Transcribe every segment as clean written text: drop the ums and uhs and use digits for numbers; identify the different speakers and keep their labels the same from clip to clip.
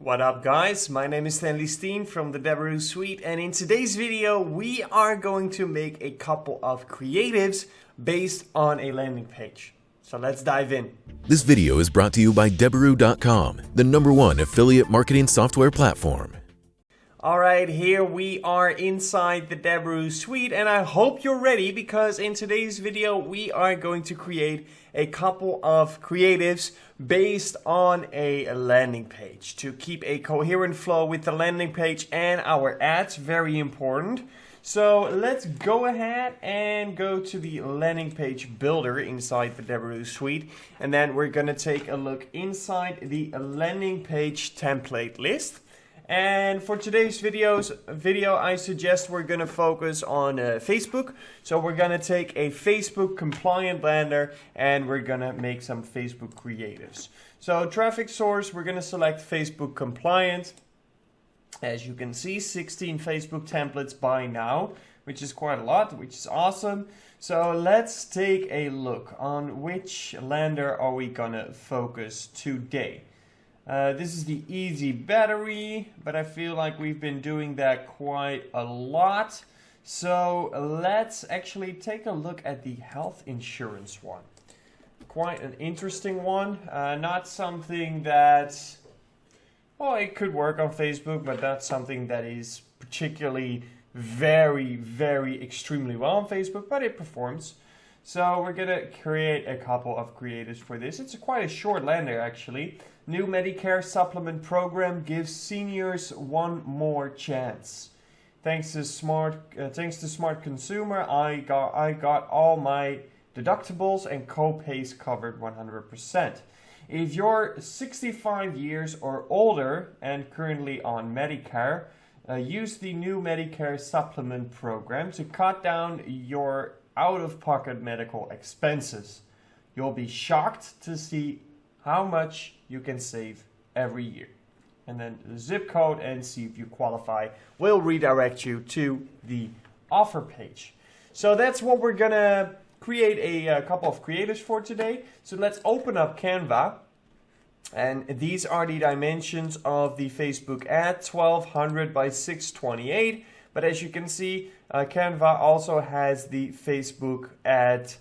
Speaker 1: What up guys, my name is Stanley Steen from the Deberoo suite, and in today's video we are going to make a couple of creatives based on a landing page. So let's dive in.
Speaker 2: This video is brought to you by Deberoo.com, the #1 affiliate marketing software platform.
Speaker 1: Alright, here we are inside the Deberoo suite, and I hope you're ready because in today's video we are going to create a couple of creatives based on a landing page to keep a coherent flow with the landing page and our ads. Very important. So let's go ahead and go to the landing page builder inside the Deberoo suite, and then we're going to take a look inside the landing page template list. And for today's video, I suggest we're going to focus on Facebook. So we're going to take a Facebook compliant lander and we're going to make some Facebook creatives. So traffic source, we're going to select Facebook compliant. As you can see, 16 Facebook templates by now, which is quite a lot, which is awesome. So let's take a look on which lander are we going to focus today. This is the easy battery, but I feel like we've been doing that quite a lot. So let's actually take a look at the health insurance one. Quite an interesting one. Not something that, well, it could work on Facebook, but not something that is particularly very extremely well on Facebook, but it performs. So we're gonna create a couple of creatives for this. It's quite a short lander actually. New Medicare supplement program gives seniors one more chance. Thanks to smart consumer, I got all my deductibles and co-pays covered 100%. If you're 65 years or older and currently on Medicare, use the new Medicare supplement program to cut down your out-of-pocket medical expenses. You'll be shocked to see how much you can save every year. And then the zip code and see if you qualify will redirect you to the offer page. So that's what we're gonna create a couple of creatives for today. So let's open up Canva. And these are the dimensions of the Facebook ad, 1200 by 628. But as you can see, Canva also has the Facebook ad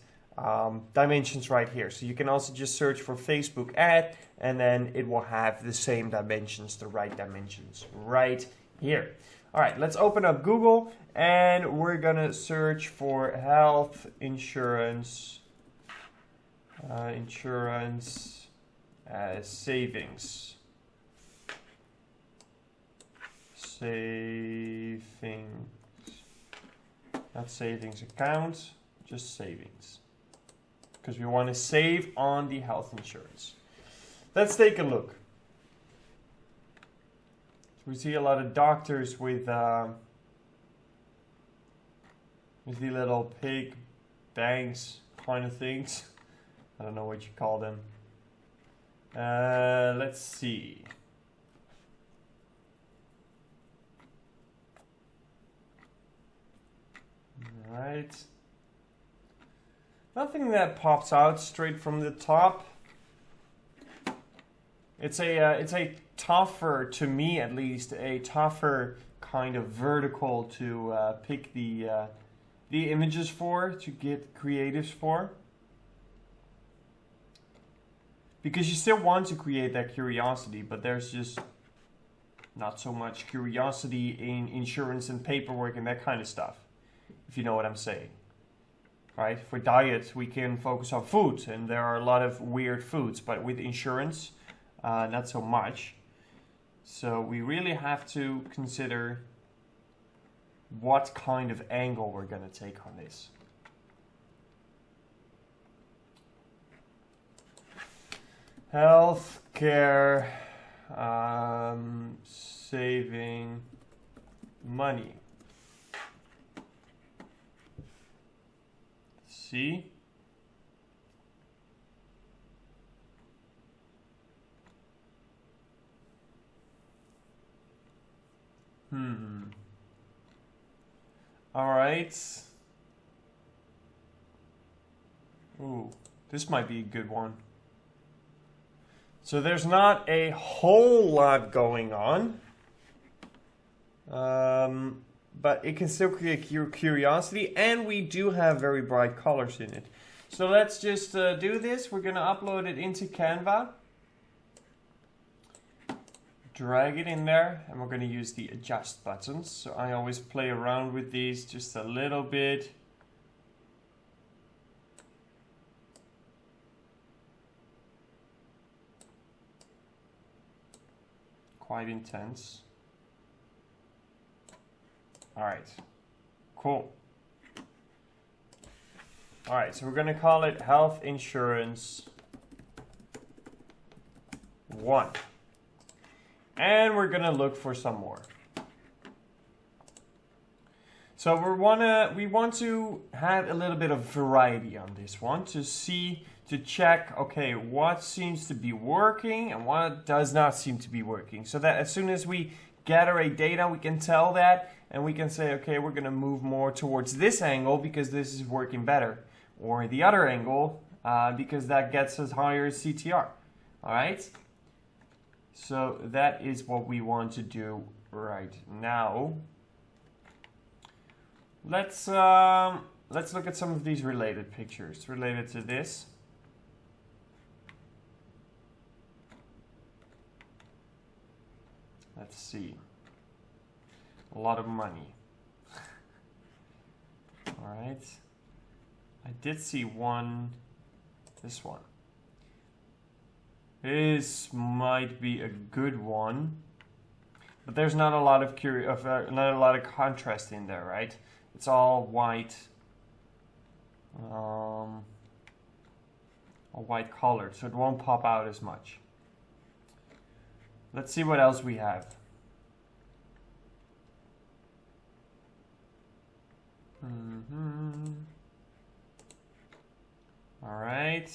Speaker 1: dimensions right here. So you can also just search for Facebook ad and then it will have the same dimensions, the right dimensions right here. All right, let's open up Google and we're gonna search for health insurance, savings. Not savings account, just savings. Because we want to save on the health insurance. Let's take a look. So we see a lot of doctors with the little pig bangs kind of things. I don't know what you call them. Let's see. All right. Nothing that pops out straight from the top. It's a tougher, to me at least, a tougher kind of vertical to pick the images for, to get creatives for. Because you still want to create that curiosity, but there's just not so much curiosity in insurance and paperwork and that kind of stuff, if you know what I'm saying. Right? For diet, we can focus on food, and there are a lot of weird foods, but with insurance, not so much. So we really have to consider what kind of angle we're going to take on this. Healthcare, saving money. See? All right. Ooh, this might be a good one. So there's not a whole lot going on. But it can still create curiosity, and we do have very bright colors in it. So let's just do this. We're going to upload it into Canva. Drag it in there, and we're going to use the adjust buttons. So I always play around with these just a little bit. Quite intense. All right, cool. All right, so we're going to call it Health Insurance 1. And we're going to look for some more. So we want to have a little bit of variety on this one to see, to check, okay, what seems to be working and what does not seem to be working. So that as soon as we gather a data, we can tell that, and we can say, okay, we're going to move more towards this angle because this is working better, or the other angle because that gets us higher CTR. All right. So that is what we want to do right now. Let's look at some of these related pictures related to this. Let's see. A lot of money. All right. I did see one. This one. This might be a good one, but there's not a lot of not a lot of contrast in there, right? It's all white, all white colored, so it won't pop out as much. Let's see what else we have. All right.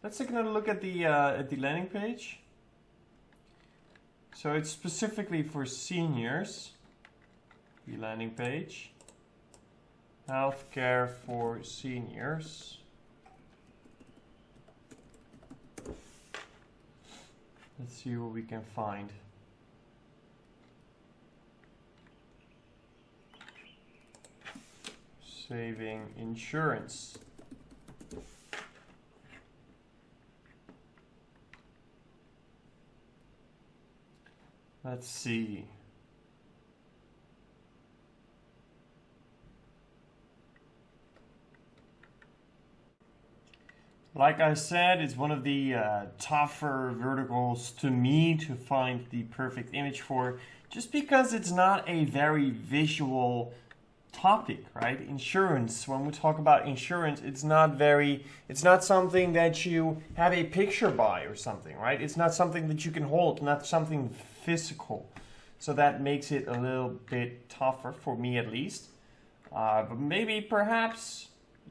Speaker 1: Let's take another look at the landing page. So it's specifically for seniors. The landing page. Healthcare for seniors. Let's see what we can find. Saving insurance. Let's see. Like I said, it's one of the tougher verticals to me to find the perfect image for, just because it's not a very visual topic, right? Insurance, when we talk about insurance, it's not something that you have a picture by or something, right? It's not something that you can hold, not something physical. So that makes it a little bit tougher for me, at least. But maybe perhaps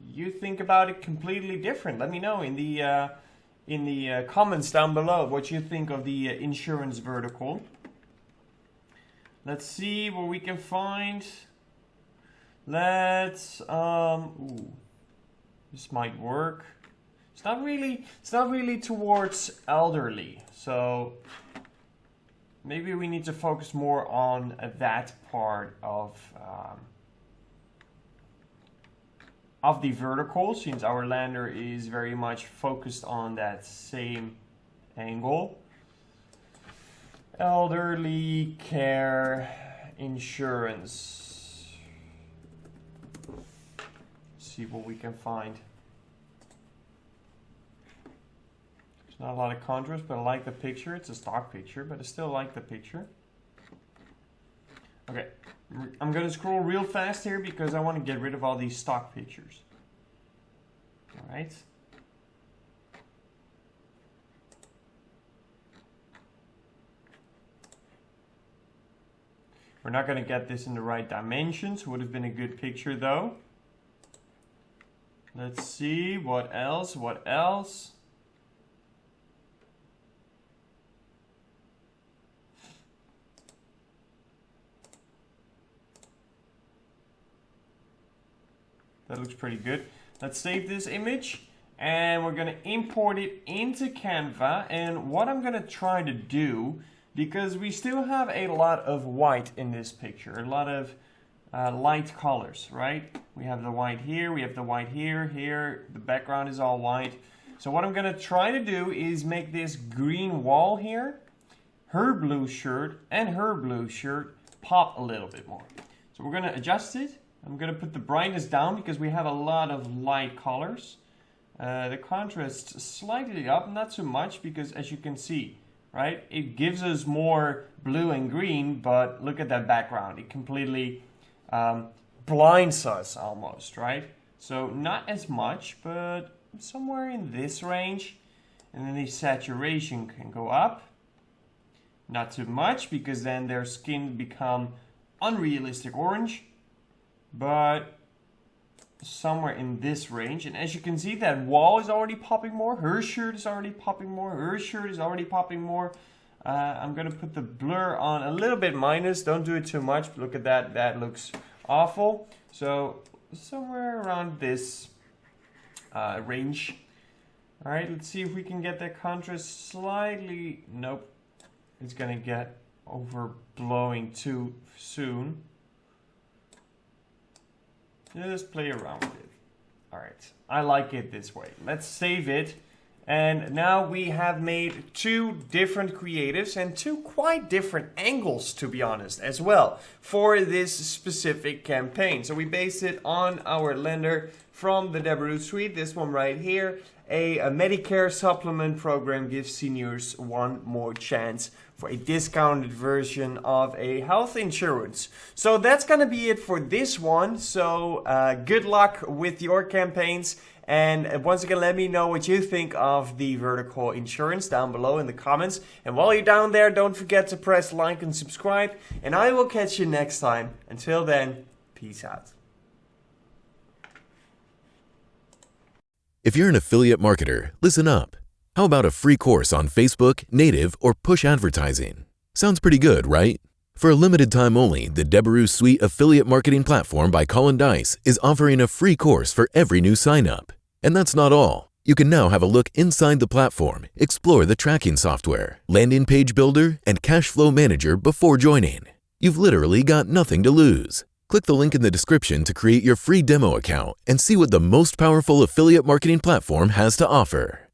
Speaker 1: you think about it completely different. Let me know in the comments down below what you think of the insurance vertical. Let's see what we can find. Let's ooh, this might work. It's not really towards elderly, so maybe we need to focus more on that part of the vertical, since our lander is very much focused on that same angle. Elderly care insurance. See what we can find. There's not a lot of contrast, but I like the picture. It's a stock picture, but I still like the picture. Okay, I'm gonna scroll real fast here because I want to get rid of all these stock pictures. All right. We're not gonna get this in the right dimensions. Would have been a good picture though. Let's see, what else? What else? That looks pretty good. Let's save this image and we're going to import it into Canva. And what I'm going to try to do, because we still have a lot of white in this picture, a lot of light colors, right? We have the white here, we have the white here, the background is all white. So what I'm going to try to do is make this green wall here, her blue shirt and her blue shirt pop a little bit more. So we're going to adjust it. I'm going to put the brightness down because we have a lot of light colors. The contrast slightly up, not so much, because as you can see, right, it gives us more blue and green, but look at that background. It completely blinds us almost, right? So not as much, but somewhere in this range. And then the saturation can go up. Not too much, because then their skin become unrealistic orange, but somewhere in this range. And as you can see, that wall is already popping more. Her shirt is already popping more. Her shirt is already popping more. I'm going to put the blur on a little bit minus. Don't do it too much. Look at that. That looks awful. So somewhere around this range. All right, let's see if we can get that contrast slightly. Nope. It's going to get overblowing too soon. Just play around with it. All right, I like it this way. Let's save it. And now we have made two different creatives and two quite different angles, to be honest, as well, for this specific campaign. So we based it on our lender from the Deberoo suite, this one right here. A Medicare supplement program gives seniors one more chance for a discounted version of a health insurance. So that's gonna be it for this one. So good luck with your campaigns. And once again, let me know what you think of the vertical insurance down below in the comments. And while you're down there, don't forget to press like and subscribe. And I will catch you next time. Until then, peace out.
Speaker 2: If you're an affiliate marketer, listen up. How about a free course on Facebook, native, or push advertising? Sounds pretty good, right? For a limited time only, the Deberoo Suite Affiliate Marketing Platform by Colin Dice is offering a free course for every new sign-up. And that's not all. You can now have a look inside the platform, explore the tracking software, landing page builder, and cash flow manager before joining. You've literally got nothing to lose. Click the link in the description to create your free demo account and see what the most powerful affiliate marketing platform has to offer.